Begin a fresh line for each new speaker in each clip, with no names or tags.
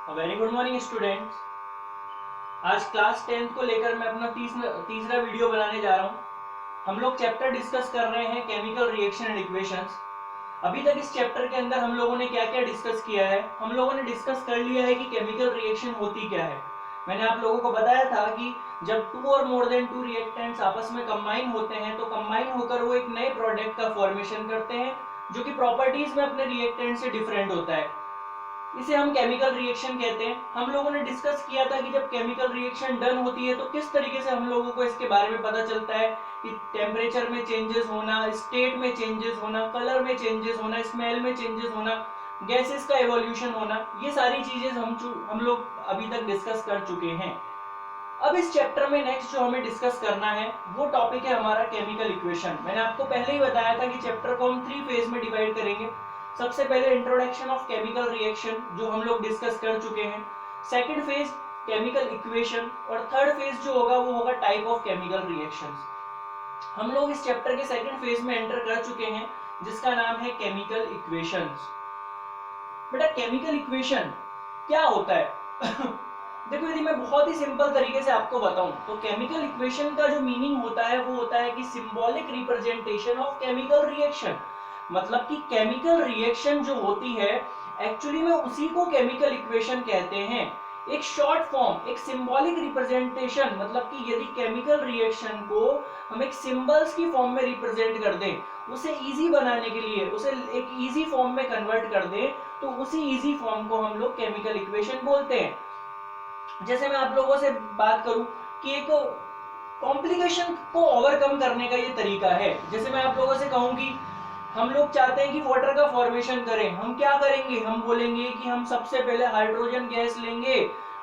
Very good morning students. आज class 10th को लेकर मैं अपना तीसरा वीडियो बनाने जा रहा हूँ। हम लोग चैप्टर डिस्कस कर रहे हैं केमिकल रिएक्शन एंड इक्वेशंस। अभी तक इस चैप्टर के अंदर हम लोगों ने क्या क्या डिस्कस किया है। हम लोगों ने डिस्कस कर लिया है कि केमिकल रिएक्शन होती क्या है। मैंने आप लोगों को बताया था कि जब टू और मोर देन टू रिएक्टेंट्स आपस में कंबाइन होते हैं तो कंबाइन होकर वो एक नए प्रोडक्ट का फॉर्मेशन करते हैं जो कि प्रॉपर्टीज में अपने रिएक्टेंट से डिफरेंट होता है। इसे हम केमिकल रिएक्शन कहते हैं। हम लोगों ने डिस्कस किया था कि जब केमिकल रिएक्शन डन होती है तो किस तरीके से हम लोगों को इसके बारे में पता चलता है कि टेम्परेचर में चेंजेस होना, स्टेट में चेंजेस होना, कलर में चेंजेस होना, स्मेल में चेंजेस होना, गैसेस का एवोल्यूशन होना, ये सारी चीजें हम लोग अभी तक डिस्कस कर चुके हैं। अब इस चैप्टर में नेक्स्ट जो हमें डिस्कस करना है वो टॉपिक है हमारा केमिकल इक्वेशन। मैंने आपको पहले ही बताया था कि चैप्टर को हम 3 फेज में डिवाइड करेंगे। सबसे पहले इंट्रोडक्शन ऑफ केमिकल रिएक्शन जो हम लोग डिस्कस कर चुके हैं, सेकंड फेज केमिकल इक्वेशन, और थर्ड फेज जो होगा वो होगा टाइप ऑफ केमिकल रिएक्शंस। हम लोग इस चैप्टर के सेकंड फेज में एंटर कर चुके हैं जिसका नाम है केमिकल इक्वेशंस। बेटा केमिकल इक्वेशन क्या होता है? देखो यदि मैं बहुत ही सिंपल तरीके से आपको बताऊं तो केमिकल इक्वेशन का जो मीनिंग होता है वो होता है कि symbolic representation of chemical reaction. मतलब कि केमिकल रिएक्शन जो होती है एक्चुअली में उसी को केमिकल इक्वेशन कहते हैं। एक शॉर्ट फॉर्म, एक सिंबॉलिक रिप्रेजेंटेशन, मतलब कि यदि केमिकल रिएक्शन को हम एक सिंबल्स की फॉर्म में रिप्रेजेंट कर दें, उसे इजी बनाने के लिए उसे एक इजी फॉर्म में कन्वर्ट कर दें, तो उसी इजी फॉर्म को हम लोग केमिकल इक्वेशन बोलते हैं। जैसे मैं आप लोगों से बात करूं कि एक कॉम्प्लिकेशन को ओवरकम करने का ये तरीका है। जैसे मैं आप लोगों से कहूं कि हम लोग चाहते हैं कि वाटर का फॉर्मेशन करें, हम क्या करेंगे? हम बोलेंगे कि हम सबसे पहले हाइड्रोजन गैस लेंगे,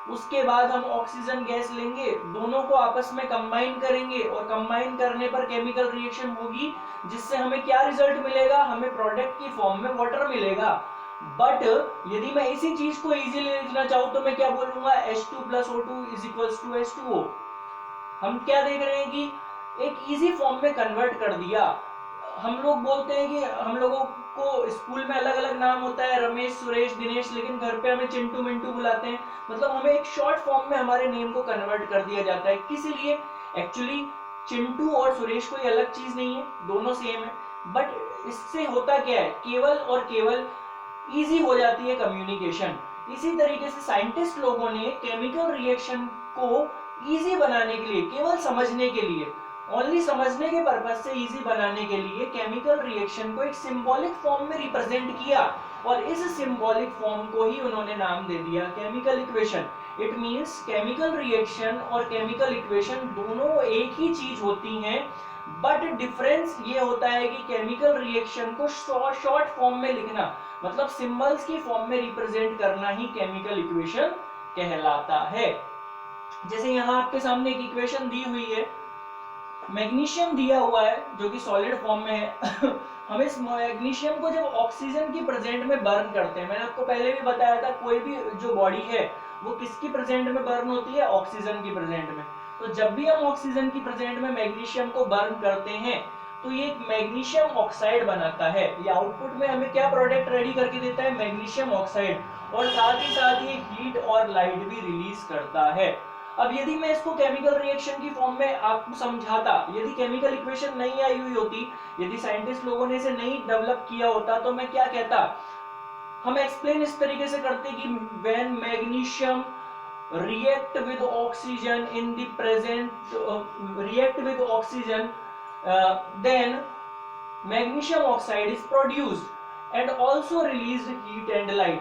उसके बाद हम ऑक्सीजन गैस लेंगे, दोनों को आपस में कंबाइन करेंगे और कंबाइन करने पर केमिकल रिएक्शन होगी जिससे हमें क्या रिजल्ट मिलेगा? हमें प्रोडक्ट की फॉर्म में वाटर मिलेगा। बट यदि मैं इसी चीज को इजीली लिखना चाहूं तो मैं क्या बोलूंगा? H2 plus O2 is equals to H2O। हम क्या देख रहे हैं कि एक इजी फॉर्म में कन्वर्ट कर दिया। हम लोग बोलते हैं कि हम लोगों को स्कूल में अलग अलग नाम होता है, रमेश, सुरेश, दिनेश, लेकिन घर पे हमें चिंटू मिंटू बुलाते हैं। मतलब हमें एक शॉर्ट फॉर्म में हमारे नेम को कन्वर्ट कर दिया जाता है। किस लिए? एक्चुअली चिंटू और सुरेश कोई अलग चीज नहीं है, दोनों सेम है। बट इससे होता क्या है? केवल और केवल इजी हो जाती है कम्युनिकेशन। इसी तरीके से साइंटिस्ट लोगों ने केमिकल रिएक्शन को इजी बनाने के लिए, केवल समझने के लिए, ओनली समझने के पर्पज से इजी बनाने के लिए केमिकल रिएक्शन को एक सिंबॉलिक फॉर्म में रिप्रेजेंट किया और इस सिंबॉलिक फॉर्म को ही उन्होंने नाम दे दिया chemical equation. It means chemical reaction और केमिकल इक्वेशन दोनों एक ही चीज होती हैं, बट डिफरेंस ये होता है कि केमिकल रिएक्शन को शॉर्ट फॉर्म में लिखना, मतलब सिंबल्स की फॉर्म में रिप्रेजेंट करना ही केमिकल इक्वेशन कहलाता है। जैसे यहाँ आपके सामने एक इक्वेशन दी हुई है, मैग्नीशियम दिया हुआ है जो कि सॉलिड फॉर्म में है। हम इस मैग्नीशियम को जब ऑक्सीजन की प्रेजेंट में बर्न करते हैं, मैंने आपको पहले भी बताया था कोई भी जो बॉडी है वो किसकी प्रेजेंट में बर्न होती है? ऑक्सीजन की प्रेजेंट में। तो जब भी हम ऑक्सीजन की प्रेजेंट में मैग्नीशियम को बर्न करते हैं तो ये एक मैग्नीशियम ऑक्साइड बनाता है। ये आउटपुट में हमें क्या प्रोडक्ट रेडी करके देता है? मैग्नीशियम ऑक्साइड, और साथ ही ये हीट और लाइट भी रिलीज करता है। अब यदि मैं इसको केमिकल रिएक्शन की फॉर्म में आपको समझाता, यदि केमिकल इक्वेशन नहीं आई हुई होती, यदि साइंटिस्ट लोगों ने इसे नहीं डेवलप किया होता, तो मैं क्या कहता? हम एक्सप्लेन इस तरीके से करते कि when magnesium react with oxygen in the present react with oxygen then magnesium oxide is produced and also released heat and light।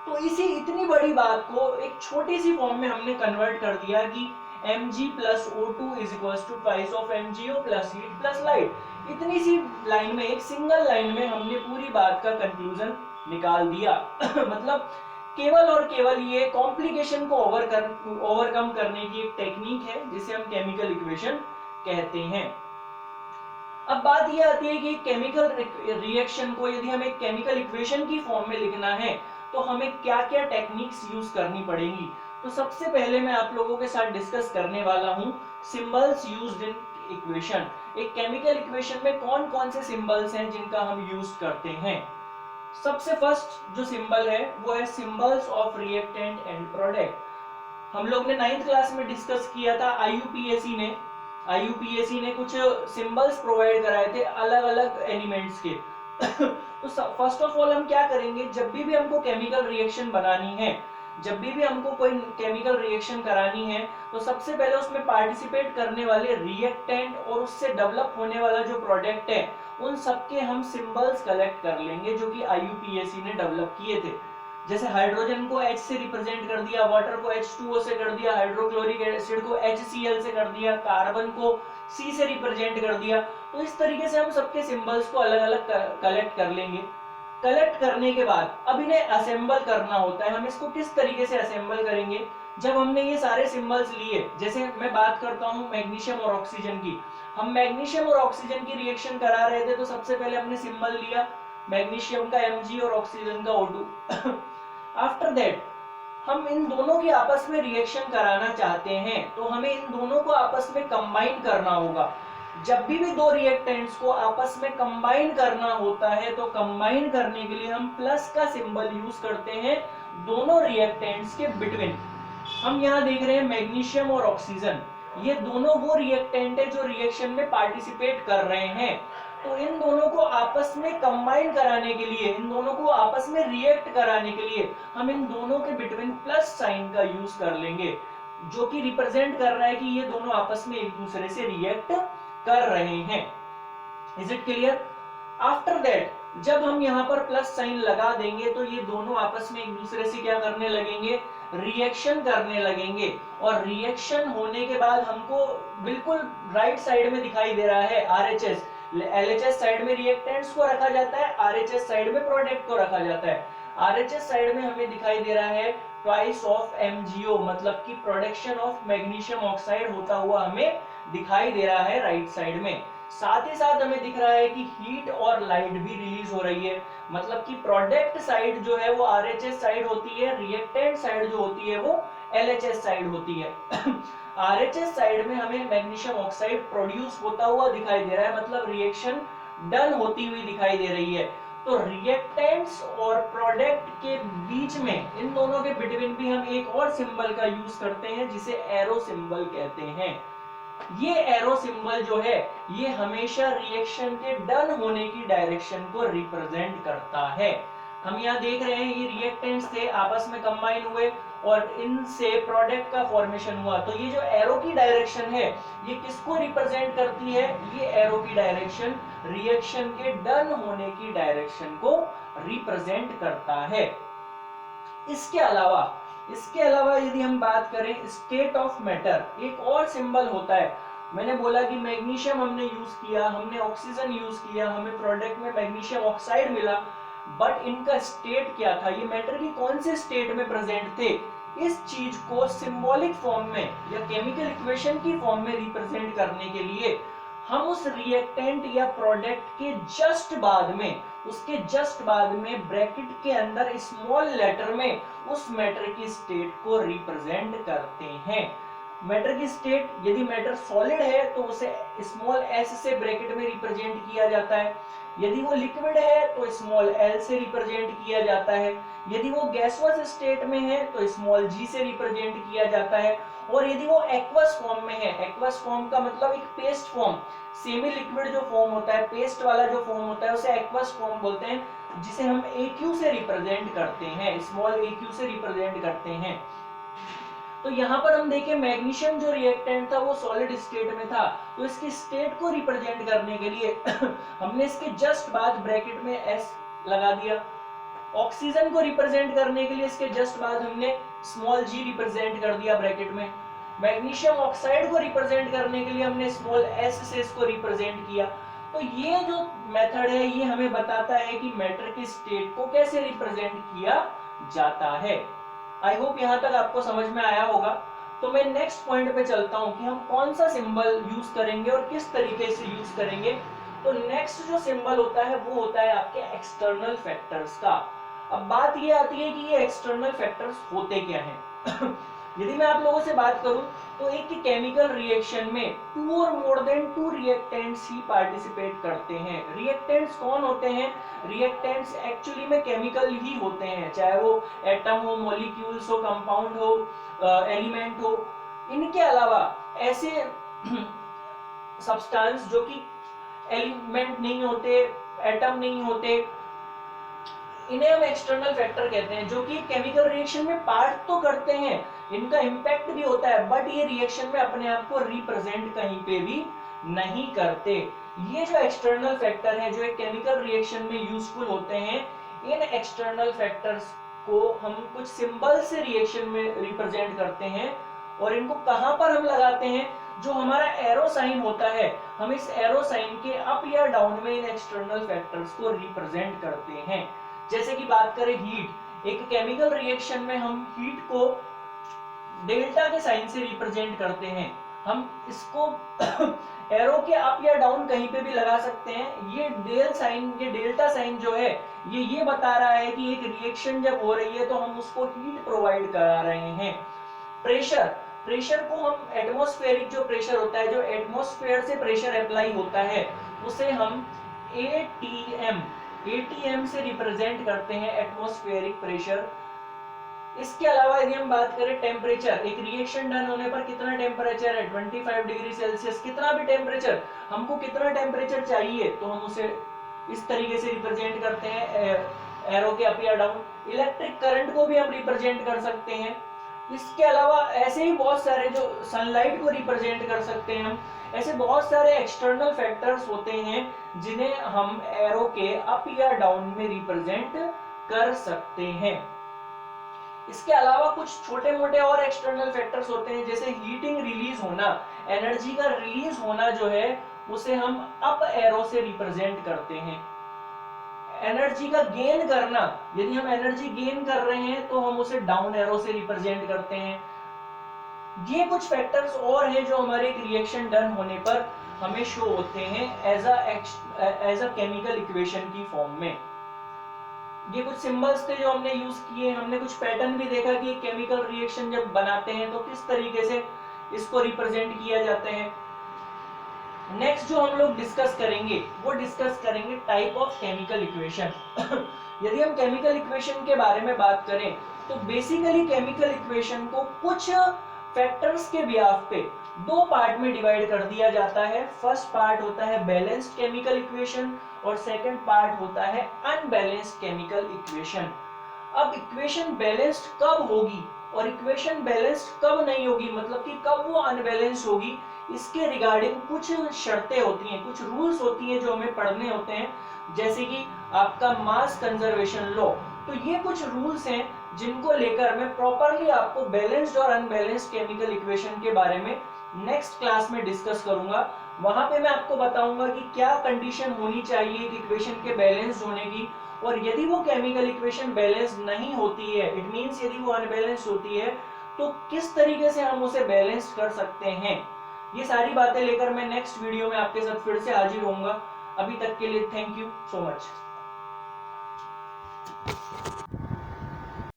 तो इसी इतनी बड़ी बात को एक छोटी सी फॉर्म में हमने कन्वर्ट कर दिया कि Mg plus O2 is equals to twice of MgO plus heat plus light। इतनी सी लाइन में, एक सिंगल लाइन में हमने पूरी बात का कंक्लूजन निकाल दिया। मतलब केवल और केवल ये कॉम्प्लिकेशन को ओवरकम करने की एक टेक्निक है जिसे हम केमिकल इक्वेशन कहते हैं। अब बात ये आती है कि केमिकल रिएक्शन को यदि हमें केमिकल इक्वेशन की फॉर्म में लिखना है तो हमें क्या क्या टेक्निक्स यूज करनी पड़ेंगी। तो सबसे पहले मैं आप लोगों के साथ डिस्कस करने वाला हूं सिंबल्स यूज्ड इन इक्वेशन। एक केमिकल इक्वेशन में कौन कौन से सिंबल्स हैं जिनका हम यूज करते हैं। सबसे फर्स्ट जो सिंबल है वो है symbols of reactant and product. हम लोग ने 9th क्लास में डिस्कस किया था, आईयूपीएसी ने कुछ सिंबल्स प्रोवाइड कराए थे अलग अलग एलिमेंट्स के। तो फर्स्ट ऑफ ऑल हम क्या करेंगे, जब भी हमको केमिकल रिएक्शन बनानी है, जब भी हमको कोई केमिकल रिएक्शन करानी है, तो सबसे पहले उसमें पार्टिसिपेट करने वाले रिएक्टेंट और उससे डेवलप होने वाला जो प्रोडक्ट है, उन सबके हम सिंबल्स कलेक्ट कर लेंगे जो कि आईयूपीएसी ने डेवलप किए थे। जैसे हाइड्रोजन को H से रिप्रेजेंट कर दिया, वाटर को H2O से कर दिया, हाइड्रोक्लोरिक एसिड को HCl से कर दिया, कार्बन को C से रिप्रेजेंट कर दिया। तो इस तरीके से हम सबके सिंबल्स को अलग अलग कलेक्ट कर लेंगे। कलेक्ट करने के बाद अब इन्हें असेंबल करना होता है। हम इसको किस तरीके से असेंबल करेंगे, जब हमने ये सारे सिंबल्स लिए, जैसे मैं बात करता हूँ मैग्नीशियम और ऑक्सीजन की, हम मैग्नीशियम और ऑक्सीजन की रिएक्शन करा रहे थे, तो सबसे पहले हमने सिंबल लिया मैग्नीशियम का Mg और ऑक्सीजन का O2। आफ्टर दैट हम इन दोनों की आपस में रिएक्शन कराना चाहते हैं, तो हमें इन दोनों को आपस में कंबाइन करना होगा। जब भी दो रिएक्टेंट्स को आपस में कंबाइन करना होता है, तो कंबाइन करने के लिए हम प्लस का सिंबल यूज करते हैं दोनों रिएक्टेंट्स के बिटवीन। हम यहाँ देख रहे हैं मैग्नीशियम और ऑक्सीजन, ये दोनों वो रिएक्टेंट है जो रिएक्शन में पार्टिसिपेट कर रहे हैं। तो इन दोनों को आपस में कंबाइन कराने के लिए, इन दोनों को आपस में रिएक्ट कराने के लिए हम इन दोनों के बिटवीन प्लस साइन का यूज कर लेंगे, जो कि रिप्रेजेंट कर रहा है कि ये दोनों आपस में एक दूसरे से रिएक्ट कर रहे हैं। Is it clear? After that जब हम यहाँ पर प्लस साइन लगा देंगे, तो ये दोनों आपस में एक दूसरे से क्या करने लगेंगे, रिएक्शन करने लगेंगे। और रिएक्शन होने के बाद हमको बिल्कुल राइट साइड में दिखाई दे रहा है आरएचएस। एलएचएस साइड में रिएक्टेंट्स को रखा जाता है, आरएचएस साइड में प्रोडक्ट को रखा जाता है। आरएचएस साइड में हमें दिखाई दे रहा है ट्वाइस ऑफ एमजीओ, मतलब कि प्रोडक्शन ऑफ मैग्नीशियम ऑक्साइड होता हुआ हमें दिखाई दे रहा है राइट साइड में। साथ ही साथ हमें दिख रहा है कि हीट और लाइट भी रिलीज हो रही है, मतलब कि प्रोडक्ट साइड जो है वो आरएचएस साइड होती है, रिएक्टेंट साइड जो होती है वो एलएचएस साइड होती है। आरएचएस साइड में हमें मैग्नीशियम ऑक्साइड प्रोड्यूस होता हुआ दिखाई दे रहा है, मतलब रिएक्शन डन होती हुई दिखाई दे रही है। तो रिएक्टेंट्स और प्रोडक्ट के बीच में, इन दोनों के बिटवीन भी हम एक और सिंबल का यूज करते हैं जिसे एरो सिंबल कहते हैं। ये एरो सिंबल जो है ये हमेशा रिएक्शन के डन होने की डायरेक्शन को रिप्रेजेंट करता है। हम यहाँ देख रहे हैं ये रिएक्टेंट्स थे, आपस में कंबाइन हुए और इनसे प्रोडक्ट का फॉर्मेशन हुआ। तो ये जो एरो की डायरेक्शन है ये किसको रिप्रेजेंट करती है, ये एरो की डायरेक्शन रिएक्शन के डन होने की डायरेक्शन को रिप्रेजेंट करता है। इसके अलावा यदि हम बात करें स्टेट ऑफ मैटर, एक और सिंबल होता है। मैंने बोला कि मैग्नीशियम हमने यूज किया, हमने ऑक्सीजन यूज किया, हमें प्रोडक्ट में मैग्नीशियम ऑक्साइड मिला, बट इनका स्टेट क्या था, ये मैटर की कौन से स्टेट में प्रेजेंट थे, इस चीज को सिंबॉलिक फॉर्म में या केमिकल इक्वेशन की फॉर्म में रिप्रेजेंट करने के लिए हम उस रिएक्टेंट या प्रोडक्ट के जस्ट बाद में, उसके जस्ट बाद में ब्रैकेट के अंदर स्मॉल लेटर में उस मैटर की स्टेट को रिप्रेजेंट करते हैं। मैटर की स्टेट, यदि मैटर सॉलिड है तो उसे स्मॉल s से ब्रैकेट में रिप्रेजेंट किया जाता है, यदि वो लिक्विड है तो स्मॉल l से रिप्रेजेंट किया जाता है, यदि वो गैसवस स्टेट में है तो स्मॉल g से रिप्रेजेंट किया जाता है, और यदि वो एक्वस फॉर्म में है, एक्वस फॉर्म का मतलब एक पेस्ट फॉर्म, सेमी लिक्विड जो फॉर्म होता है, पेस्ट वाला जो फॉर्म होता है उसे एक्वस फॉर्म बोलते हैं, जिसे हम AQ से रिप्रेजेंट करते हैं, स्मॉल AQ से रिप्रेजेंट करते हैं। तो यहाँ पर हम देखें मैग्नीशियम जो रिएक्टेंट था वो सॉलिड स्टेट में था, तो इसकी स्टेट को रिप्रेजेंट करने के लिए हमने इसके जस्ट बाद ब्रैकेट में S लगा दिया। ऑक्सीजन को रिप्रेजेंट करने के लिए इसके जस्ट बाद हमने स्मॉल g रिप्रेजेंट कर दिया ब्रैकेट में। मैग्नीशियम ऑक्साइड को रिप्रेजेंट करने के लिए हमने स्मॉल s से इसको रिप्रेजेंट किया। तो ये जो मेथड है ये हमें बताता है कि मैटर की स्टेट को कैसे रिप्रेजेंट किया जाता है। आई होप यहाँ तक आपको समझ में आया होगा। तो मैं नेक्स्ट पॉइंट पे चलता हूँ कि हम कौन सा सिंबल यूज करेंगे और किस तरीके से यूज करेंगे। तो नेक्स्ट जो सिंबल होता है वो होता है आपके एक्सटर्नल फैक्टर्स का। अब बात ये आती है कि ये एक्सटर्नल फैक्टर्स होते क्या हैं। यदि मैं आप लोगों से बात करूं तो एक केमिकल रिएक्शन में 2 और मोर देन 2 रिएक्टेंट्स ही पार्टिसिपेट करते हैं। रिएक्टेंट्स कौन होते हैं? रिएक्टेंट्स एक्चुअली में केमिकल ही होते हैं, चाहे वो एटम हो, मॉलिक्यूल्स हो, कंपाउंड हो, एलिमेंट हो। इनके अलावा ऐसे सब्सटेंस जो कि एलिमेंट नहीं होते, एटम नहीं होते, इन्हें हम एक्सटर्नल फैक्टर कहते हैं, जो कि केमिकल रिएक्शन में पार्ट तो करते हैं, इनका इंपैक्ट भी होता है, बट ये रिएक्शन में अपने आप को रिप्रेजेंट कहीं पे भी नहीं करते। ये जो एक्सटर्नल फैक्टर है जो एक केमिकल रिएक्शन में यूजफुल होते हैं, इन एक्सटर्नल फैक्टर्स को हम कुछ सिंबल से रिएक्शन में रिप्रेजेंट करते हैं। और इनको कहां पर हम लगाते हैं? जो हमारा एरो साइन होता है, हम इस एरो साइन के अप या डाउन में इन एक्सटर्नल फैक्टर्स को रिप्रेजेंट करते हैं। जैसे कि बात करें हीट, एक केमिकल रिएक्शन में हम हीट को डेल्टा के साइन से रिप्रेजेंट करते हैं। हम इसको एरो के अप या डाउन कहीं पे भी लगा सकते हैं। ये डेल्टा साइन जो है ये बता रहा है कि एक रिएक्शन जब हो रही है तो हम उसको हीट प्रोवाइड करा रहे हैं। प्रेशर को हम एटमॉस्फेरिक जो प्रेशर होता है, जो एटमॉस्फेयर से प्रेशर अप्लाई होता है, उसे हम एटीएम से रिप्रेजेंट करते हैं, एटमॉस्फेरिक प्रेशर। इसके अलावा यदि हम बात करें टेम्परेचर, एक रिएक्शन डन होने पर कितना टेम्परेचर है, 25 डिग्री सेल्सियस, कितना भी टेम्परेचर, हमको कितना टेम्परेचर चाहिए तो हम उसे इस तरीके से रिप्रेजेंट करते हैं, एरो के अप या डाउन। इलेक्ट्रिक करंट को भी हम रिप्रेजेंट कर सकते हैं। इसके अलावा ऐसे ही बहुत सारे, जो सनलाइट को रिप्रेजेंट कर सकते हैं हम, ऐसे बहुत सारे एक्सटर्नल फैक्टर्स होते हैं जिन्हें हम एरो के अप या डाउन में रिप्रेजेंट कर सकते हैं। इसके अलावा कुछ छोटे मोटे और एक्सटर्नल फैक्टर्स होते हैं, जैसे हीटिंग रिलीज होना, एनर्जी का रिलीज होना जो है उसे हम अप एरो से रिप्रेजेंट करते हैं। एनर्जी का गेन करना, यदि हम एनर्जी गेन कर रहे हैं तो हम उसे डाउन एरो से रिप्रेजेंट करते हैं। ये कुछ फैक्टर्स और हैं जो हमारे एक रिएक्शन डन होने पर हमें शो होते हैं एज अ केमिकल इक्वेशन की फॉर्म में। ये कुछ सिंबल्स थे जो हमने यूज किए। हमने कुछ पैटर्न भी देखा कि केमिकल रिएक्शन जब बनाते हैं तो किस तरीके से इसको रिप्रेजेंट किया जाता है। नेक्स्ट जो हम लोग डिस्कस करेंगे वो डिस्कस करेंगे टाइप ऑफ केमिकल इक्वेशन। यदि हम केमिकल इक्वेशन के बारे में बात करें तो बेसिकली केमिकल इक्वेशन को कुछ फैक्टर्स के बिहाफ पे 2 पार्ट में डिवाइड कर दिया जाता है। फर्स्ट पार्ट होता है बैलेंस्ड केमिकल इक्वेशन और सेकंड पार्ट होता है अनबैलेंस्ड केमिकल इक्वेशन। अब इक्वेशन बैलेंस्ड कब होगी और इक्वेशन बैलेंस्ड कब नहीं होगी, मतलब कि कब वो अनबैलेंस्ड होगी, इसके रिगार्डिंग कुछ शर्तें होती हैं, कुछ रूल्स होती हैं जो हमें पढ़ने होते हैं, जैसे कि आपका मास कंजर्वेशन लॉ। तो ये कुछ रूल्स हैं जिनको लेकर मैं प्रॉपरली आपको बैलेंस्ड और अनबैलेंस्ड केमिकल इक्वेशन के बारे में नेक्स्ट क्लास में डिस्कस करूंगा। वहां पे मैं आपको बताऊंगा कि क्या कंडीशन होनी चाहिए एक इक्वेशन के बैलेंस्ड होने की, और यदि वो केमिकल इक्वेशन बैलेंस्ड नहीं होती है, इट मींस यदि वो अनबैलेंस्ड होती है, तो किस तरीके से हम उसे बैलेंस्ड कर सकते हैं। ये सारी बातें लेकर मैं नेक्स्ट वीडियो में आपके साथ फिर से हाजिर होऊंगा। अभी तक के लिए थैंक यू सो मच।